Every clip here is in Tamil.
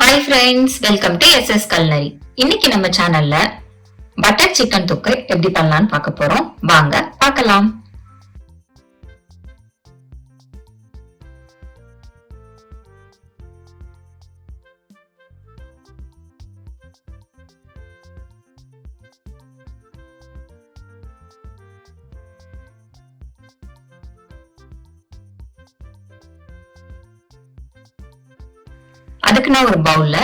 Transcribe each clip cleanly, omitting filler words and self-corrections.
Hi friends, welcome to SS culinary. இன்னைக்கு நம்ம சேனல்ல பட்டர் சிக்கன் தொக்கு எப்படி பண்ணலாம்னு பார்க்க போறோம். வாங்க பார்க்கலாம். அதுக்கு நான் ஒரு பவுல்ல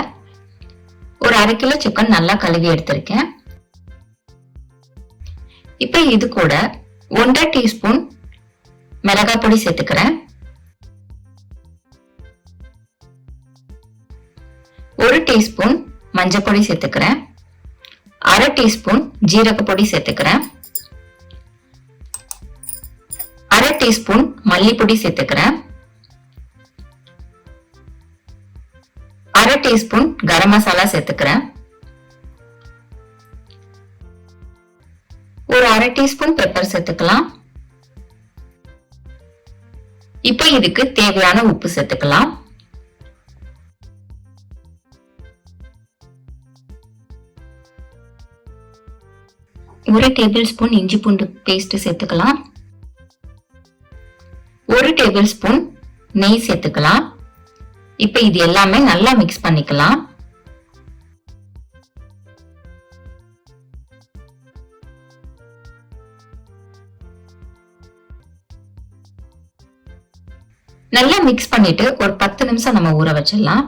ஒரு 1/2 கிலோ சிக்கன் நல்லா கழுவி எடுத்திருக்கேன். இப்ப இது கூட 1.5 டீஸ்பூன் மிளகாய் பொடி சேர்த்துக்கிறேன். 1 டீஸ்பூன் மஞ்சள் பொடி சேர்த்துக்கிறேன். 1/2 டீஸ்பூன் ஜீரக பொடி சேர்த்துக்கிறேன். 1/2 டீஸ்பூன் மல்லிப்பொடி சேர்த்துக்கிறேன். 1/2 டீஸ்பூன் கரம் மசாலா சேர்த்துக்கிறேன். ஒரு 1/2 டீஸ்பூன் பெப்பர் சேர்த்துக்கலாம். இப்போ இதுக்கு தேவையான உப்பு சேர்த்துக்கலாம். ஒரு டேபிள் ஸ்பூன் இஞ்சி பூண்டு பேஸ்ட் சேர்த்துக்கலாம். 1 டேபிள் ஸ்பூன் நெய் சேர்த்துக்கலாம். இப்ப இது எல்லாமே நல்லா மிக்ஸ் பண்ணிக்கலாம். நல்லா மிக்ஸ் பண்ணிட்டு ஒரு 10 நிமிஷம் நம்ம ஊற வச்சிடலாம்.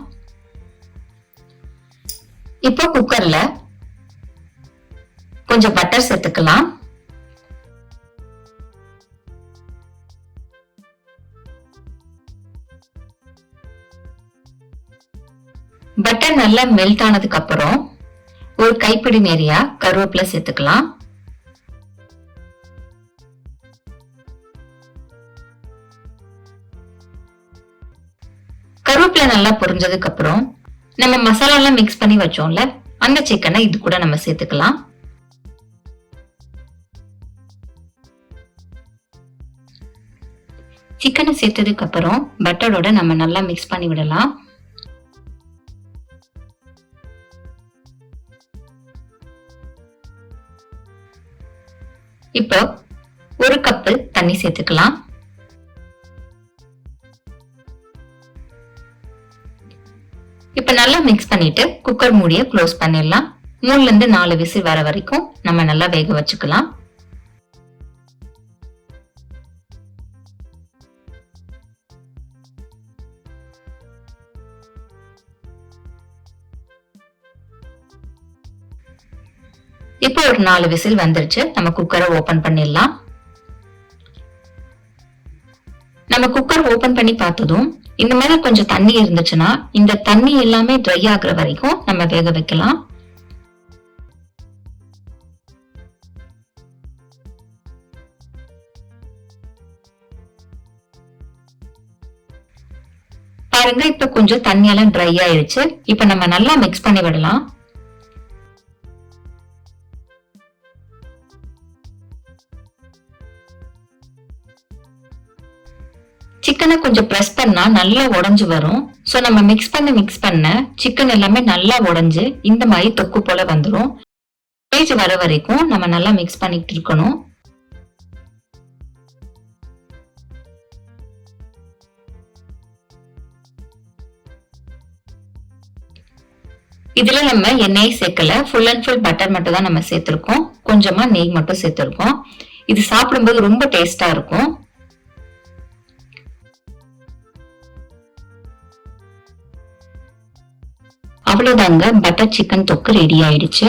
இப்போ குக்கர்ல கொஞ்சம் பட்டர் சேர்த்துக்கலாம். பட்டர் நல்லா மெல்ட் ஆனதுக்கு அப்புறம் ஒரு கைப்பிடி நிறைய கருவேப்பிலை சேர்த்துக்கலாம். கருவேப்பிலை நல்லா பொரிஞ்சதுக்கு அப்புறம் நம்ம மசாலா எல்லாம் மிக்ஸ் பண்ணி வச்சோம்ல, அந்த சிக்கனை இது கூட நம்ம சேர்த்துக்கலாம். சிக்கனை சேர்த்ததுக்கு அப்புறம் பட்டரோட நம்ம நல்லா மிக்ஸ் பண்ணி விடலாம். இப்போ ஒரு கப்பு தண்ணி சேர்த்துக்கலாம். இப்ப நல்லா மிக்ஸ் பண்ணிட்டு குக்கர் மூடியை க்ளோஸ் பண்ணிடலாம். 3ல இருந்து 4 விசில் வர வரைக்கும் நம்ம நல்லா வேக வச்சுக்கலாம். இப்போ ஒரு 4 விசில் வந்துருச்சு. நம்ம குக்கரை ஓபன் பண்ணிடலாம். நம்ம குக்கர் ஓபன் பண்ணி பார்த்ததும் இந்த மாதிரி கொஞ்சம் தண்ணி இருந்துச்சுன்னா இந்த தண்ணி எல்லாமே ட்ரை ஆகுற வரைக்கும் நம்ம வேக வைக்கலாம். பாருங்க, இப்ப கொஞ்சம் தண்ணி எல்லாம் ட்ரை ஆயிடுச்சு. இப்ப நம்ம நல்லா மிக்ஸ் பண்ணி விடலாம். சிக்கனை கொஞ்சம் பிரஸ் பண்ணா நல்லா உடைஞ்சு வரும். சோ நம்ம மிக்ஸ் பண்ண சிக்கன் எல்லாமே நல்லா உடைஞ்சு இந்த மாதிரி தொக்கு போல வந்துடும். ஸ்டேஜ் வர வரைக்கும் நம்ம நல்லா மிக்ஸ் பண்ணிட்டு இருக்கணும். இதுல நம்ம எண்ணெய் சேர்க்கல, ஃபுல் அண்ட் ஃபுல் பட்டர் மட்டும் தான் நம்ம சேர்த்திருக்கோம். கொஞ்சமா நெய் மட்டும் சேர்த்திருக்கோம். இது சாப்பிடும்போது ரொம்ப டேஸ்டா இருக்கும். அவ்வளவுதாங்க, பட்டர் சிக்கன் தொக்கு ரெடி ஆயிடுச்சு.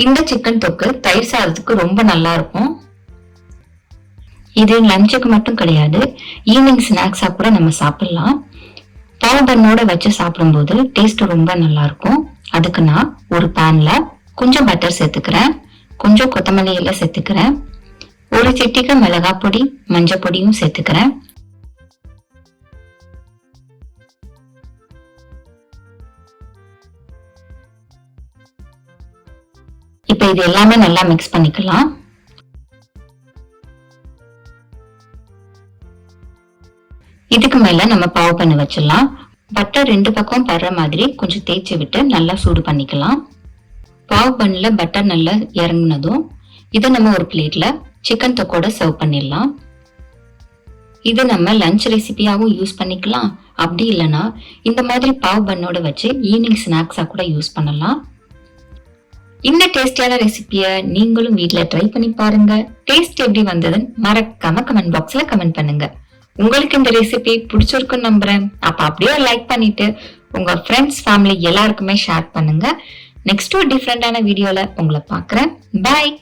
இந்த சிக்கன் தொக்கு தயிர் சாதத்துக்கு ரொம்ப நல்லா இருக்கும். இது லஞ்சுக்கு மட்டும் கிடையாது, ஈவினிங் ஸ்நாக்ஸா கூட நம்ம சாப்பிடலாம். பாவ் பன்னோட வச்சு சாப்பிடும்போது டேஸ்ட் ரொம்ப நல்லா இருக்கும். அதுக்கு நான் ஒரு பேன்ல கொஞ்சம் பட்டர் சேர்த்துக்கிறேன், கொஞ்சம் கொத்தமல்லி எல்லாம் சேர்த்துக்கிறேன், ஒரு சிட்டிகை மிளகாய் பொடி மஞ்சள் பொடியும் சேர்த்துக்கிறேன். இப்ப இது எல்லாமே நல்லா மிக்ஸ் பண்ணிக்கலாம். இதுக்கு மேல நம்ம பாவ் பண்ணி வச்சிடலாம். பட்டர் 2 பக்கம் படுற மாதிரி கொஞ்சம் தேய்ச்சி விட்டு நல்லா சூடு பண்ணிக்கலாம். பாவ் பன்ல பட்டர் நல்லா இறங்குனதும் இதை நம்ம ஒரு பிளேட்ல சிக்கன் தொக்கோட சர்வ் பண்ணிடலாம். இது நம்ம லஞ்ச் ரெசிபியாவும் யூஸ் பண்ணிக்கலாம். அப்படி இல்லைன்னா இந்த மாதிரி பாவ் பன்னோட வச்சு ஈவினிங் ஸ்நாக்ஸா கூட யூஸ் பண்ணலாம். இந்த டேஸ்டியான ரெசிபியை நீங்களும் வீட்ல ட்ரை பண்ணி பாருங்க. டேஸ்ட் எப்படி வந்ததுன்னு மறக்காம கமெண்ட் பாக்ஸ்ல கமெண்ட் பண்ணுங்க. உங்களுக்கு இந்த ரெசிபி பிடிச்சிருக்குன்னு நம்புறேன். அப்ப அப்படியே லைக் பண்ணிட்டு உங்க ஃப்ரெண்ட்ஸ் ஃபேமிலி எல்லாருக்குமே ஷேர் பண்ணுங்க. நெக்ஸ்ட் ஒரு டிஃப்ரெண்டான வீடியோல உங்களை பார்க்கறேன். பாய்.